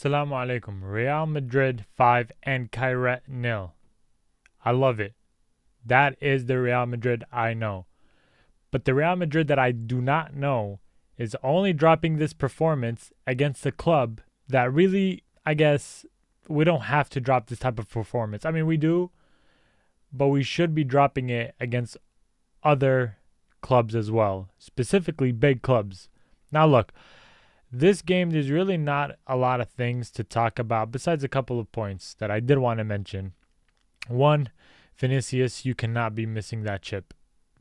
Assalamu alaikum. Real Madrid 5 and Kairat 0. I love it. That is the Real Madrid I know. But the Real Madrid that I do not know is only dropping this performance against a club that really, I guess, we don't have to drop this type of performance. I mean, we do, but we should be dropping it against other clubs as well, specifically big clubs. Now, look, this game, there's really not a lot of things to talk about besides a couple of points that I did want to mention. One, Vinícius, you cannot be missing that chip.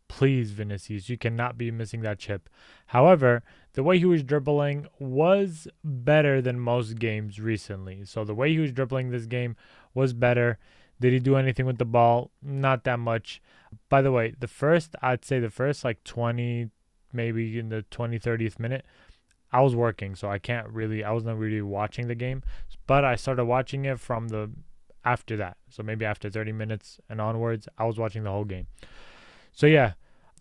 Please, Vinícius, you cannot be missing that chip. However, the way he was dribbling was better than most games recently. So the way he was dribbling this game was better. Did he do anything with the ball? Not that much. By the way, I'd say the first like 20, maybe in the 20, 30th minute, I was working, so I wasn't really watching the game, but I started watching it after that. So maybe after 30 minutes and onwards, I was watching the whole game. So yeah,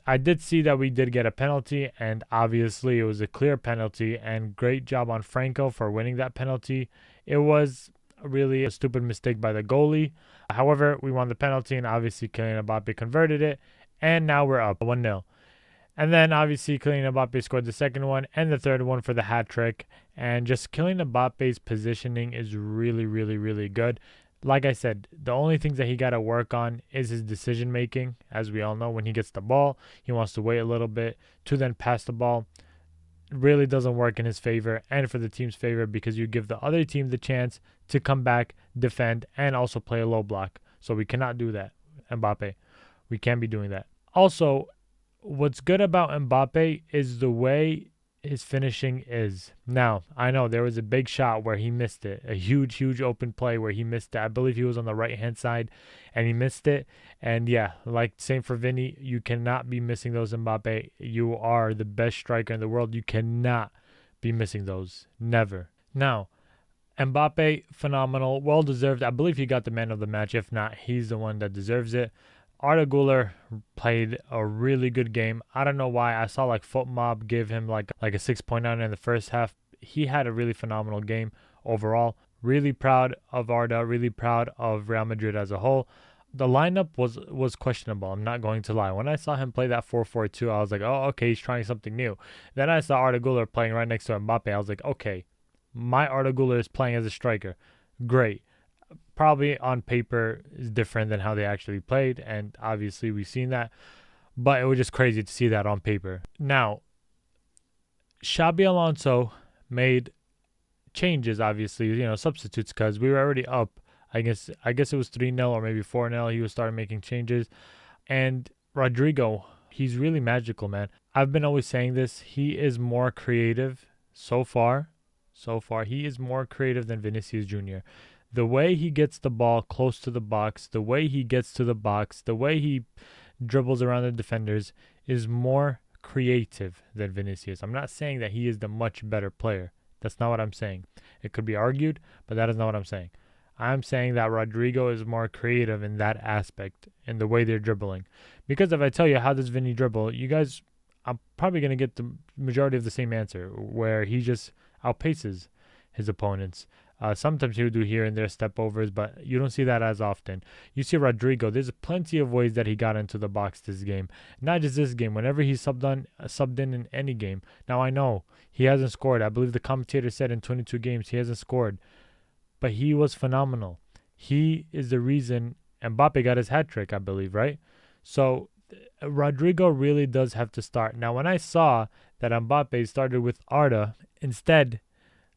I did see that we did get a penalty, and obviously it was a clear penalty, and great job on Franco for winning that penalty. It was really a stupid mistake by the goalie. However, we won the penalty, and obviously Kylian Mbappé converted it, and now we're up 1-0. And then obviously Kylian Mbappé scored the second one and the third one for the hat trick. And just Kylian Mbappe's positioning is really, really, really good. Like I said, the only things that he got to work on is his decision making. As we all know, when he gets the ball, he wants to wait a little bit to then pass the ball. It really doesn't work in his favor and for the team's favor, because you give the other team the chance to come back, defend, and also play a low block. So we cannot do that, Mbappe. We can't be doing that. Also, what's good about Mbappe is the way his finishing is. Now, I know there was a big shot where he missed it. A huge, huge open play where he missed it. I believe he was on the right-hand side and he missed it. And yeah, like same for Vinny, you cannot be missing those, Mbappe. You are the best striker in the world. You cannot be missing those. Never. Now, Mbappe, phenomenal. Well-deserved. I believe he got the man of the match. If not, he's the one that deserves it. Arda Güler played a really good game. I don't know why. I saw like FootMob give him like a 6.9 in the first half. He had a really phenomenal game overall. Really proud of Arda. Really proud of Real Madrid as a whole. The lineup was questionable. I'm not going to lie. When I saw him play that 4-4-2, I was like, oh, okay, he's trying something new. Then I saw Arda Güler playing right next to Mbappe. I was like, okay, my Arda Güler is playing as a striker. Great. Probably on paper is different than how they actually played, and obviously we've seen that, but it was just crazy to see that on paper. Now, Xabi Alonso made changes, obviously, substitutes, because we were already up. I guess it was 3-0 or maybe 4-0. He was starting making changes, and Rodrygo, he's really magical, man. I've been always saying this. He is more creative so far. He is more creative than Vinícius Júnior. The way he gets the ball close to the box, the way he gets to the box, the way he dribbles around the defenders is more creative than Vinícius. I'm not saying that he is the much better player. That's not what I'm saying. It could be argued, but that is not what I'm saying. I'm saying that Rodrygo is more creative in that aspect, in the way they're dribbling. Because if I tell you how does Vinny dribble, you guys, I'm probably going to get the majority of the same answer, where he just outpaces his opponents. Sometimes he'll do here and there step overs, but you don't see that as often. You see Rodrygo, there's plenty of ways that he got into the box this game. Not just this game, whenever he's subbed in any game. Now I know he hasn't scored. I believe the commentator said in 22 games he hasn't scored. But he was phenomenal. He is the reason Mbappe got his hat trick, I believe, right? So Rodrygo really does have to start. Now when I saw that Mbappe started with Arda instead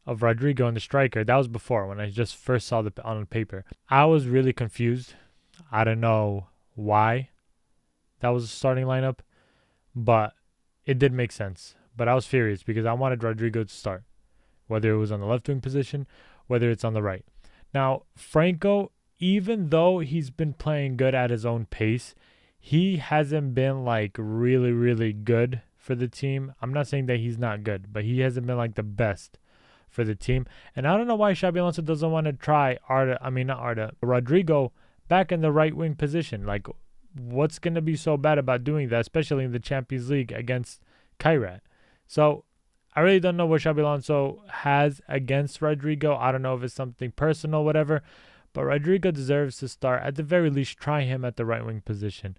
of Rodrygo and the striker, that was before, when I just first saw on the paper. I was really confused. I don't know why that was the starting lineup, but it did make sense. But I was furious because I wanted Rodrygo to start, whether it was on the left wing position, whether it's on the right. Now, Franco, even though he's been playing good at his own pace, he hasn't been like really, really good for the team. I'm not saying that he's not good, but he hasn't been like the best for the team. And I don't know why Xabi Alonso doesn't want to try Rodrygo back in the right wing position. Like, what's going to be so bad about doing that, especially in the Champions League against Kairat? So I really don't know what Xabi Alonso has against Rodrygo. I don't know if it's something personal, whatever. But Rodrygo deserves to start. At the very least, try him at the right wing position,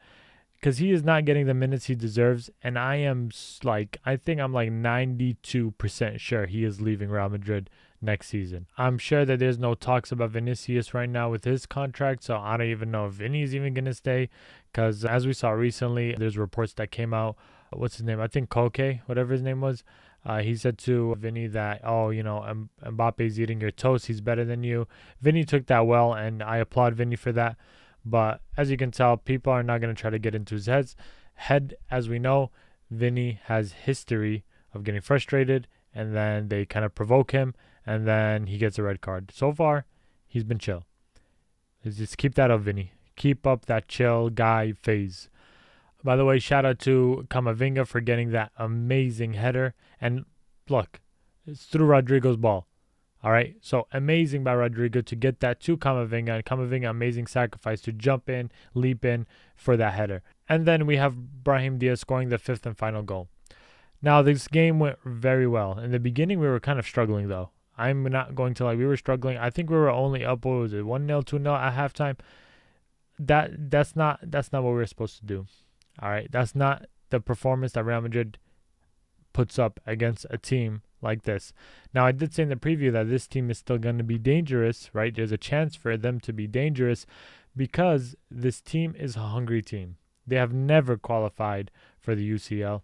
because he is not getting the minutes he deserves. And I think I'm like 92% sure he is leaving Real Madrid next season. I'm sure that there's no talks about Vinícius right now with his contract, so I don't even know if Vinny's even going to stay, because as we saw recently, there's reports that came out. What's his name? I think Koke, whatever his name was. He said to Vinny that, oh, Mbappe's eating your toast. He's better than you. Vinny took that well, and I applaud Vinny for that. But as you can tell, people are not going to try to get into his head. As we know, Vinny has history of getting frustrated, and then they kind of provoke him, and then he gets a red card. So far, he's been chill. Just keep that up, Vinny. Keep up that chill guy phase. By the way, shout out to Camavinga for getting that amazing header. And look, it's through Rodrygo's ball. All right, so amazing by Rodrygo to get that to Camavinga. And Camavinga, amazing sacrifice to jump in, leap in for that header. And then we have Brahim Diaz scoring the 5th and final goal. Now, this game went very well. In the beginning, we were kind of struggling, though. I'm not going to lie. We were struggling. I think we were only up, 1-0, 2-0 at halftime. That's not what we were supposed to do. All right, that's not the performance that Real Madrid puts up against a team like this. Now, I did say in the preview that this team is still going to be dangerous, right? There's a chance for them to be dangerous because this team is a hungry team. They have never qualified for the UCL,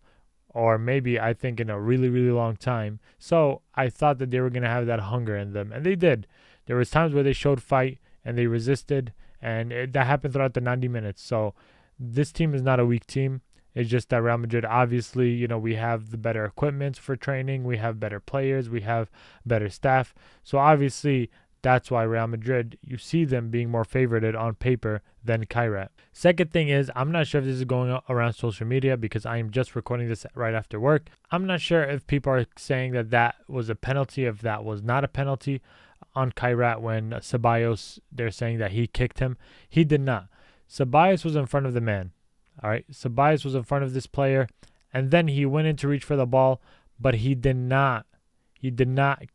or maybe I think in a really, really long time. So I thought that they were going to have that hunger in them, and they did. There was times where they showed fight and they resisted, and that happened throughout the 90 minutes. So this team is not a weak team. It's just that Real Madrid, obviously, we have the better equipment for training. We have better players. We have better staff. So obviously, that's why Real Madrid, you see them being more favorited on paper than Kairat. Second thing is, I'm not sure if this is going around social media because I am just recording this right after work. I'm not sure if people are saying that that was a penalty, if that was not a penalty on Kairat when Ceballos, they're saying that he kicked him. He did not. Ceballos was in front of the man. All right, Ceballos was in front of this player, and then he went in to reach for the ball, but he did not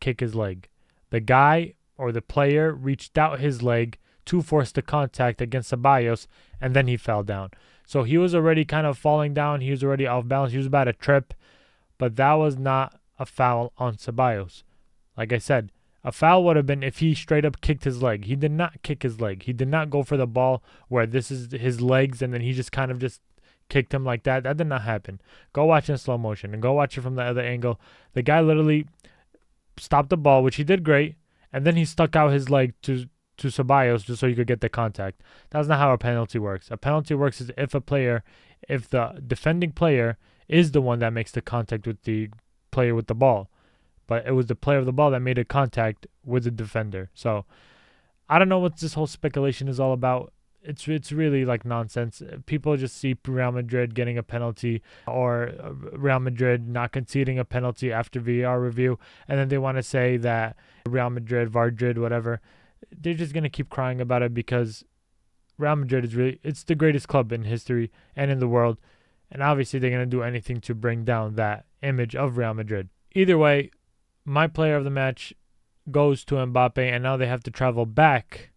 kick his leg. The guy or the player reached out his leg to force the contact against Ceballos, and then he fell down. So he was already kind of falling down. He was already off balance. He was about to trip, but that was not a foul on Ceballos. Like I said, a foul would have been if he straight up kicked his leg. He did not kick his leg. He did not go for the ball where this is his legs and then he just kind of just kicked him like that. That did not happen. Go watch it in slow motion and go watch it from the other angle. The guy literally stopped the ball, which he did great, and then he stuck out his leg to Ceballos just so he could get the contact. That's not how a penalty works. A penalty works is if the defending player is the one that makes the contact with the player with the ball. But it was the player of the ball that made a contact with the defender. So I don't know what this whole speculation is all about. It's really like nonsense. People just see Real Madrid getting a penalty or Real Madrid not conceding a penalty after VAR review, and then they want to say that Real Madrid, Vardrid, whatever. They're just going to keep crying about it because Real Madrid it's the greatest club in history and in the world. And obviously they're going to do anything to bring down that image of Real Madrid. Either way, my player of the match goes to Mbappe, and now they have to travel back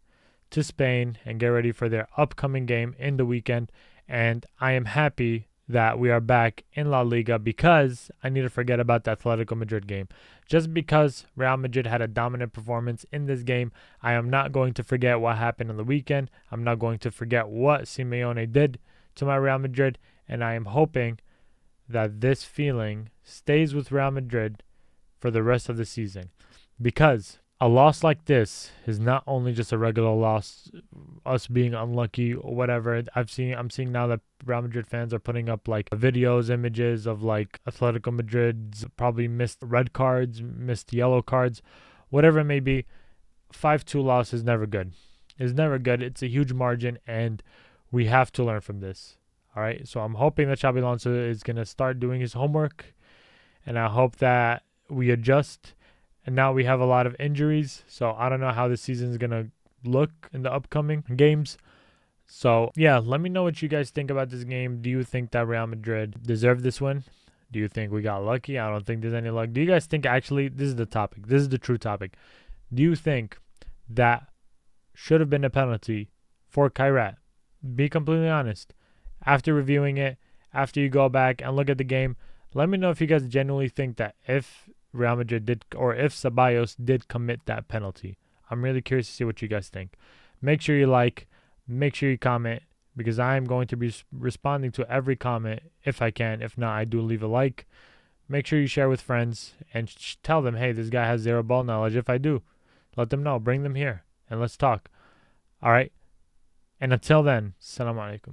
to Spain and get ready for their upcoming game in the weekend. And I am happy that we are back in La Liga because I need to forget about the Atlético Madrid game. Just because Real Madrid had a dominant performance in this game, I am not going to forget what happened on the weekend. I'm not going to forget what Simeone did to my Real Madrid, and I am hoping that this feeling stays with Real Madrid for the rest of the season, because a loss like this is not only just a regular loss, us being unlucky or whatever. I'm seeing now that Real Madrid fans are putting up like videos, images of like Atletico Madrid's probably missed red cards, missed yellow cards, whatever it may be. 5-2 loss is never good. It's never good. It's a huge margin, and we have to learn from this. All right, so I'm hoping that Xabi Alonso is going to start doing his homework, and I hope that we adjust. And now we have a lot of injuries, so I don't know how this season is going to look in the upcoming games. So, yeah, let me know what you guys think about this game. Do you think that Real Madrid deserved this win? Do you think we got lucky? I don't think there's any luck. Do you guys think, actually, this is the topic. This is the true topic. Do you think that should have been a penalty for Kairat? Be completely honest. After reviewing it, after you go back and look at the game, let me know if you guys genuinely think that if Real Madrid did, or if Ceballos did commit that penalty. I'm really curious to see what you guys think. Make sure you like, make sure you comment, because I am going to be responding to every comment if I can. If not, I do leave a like. Make sure you share with friends and tell them, hey, this guy has zero ball knowledge. If I do, let them know. Bring them here and let's talk. All right? And until then, Assalamu alaikum.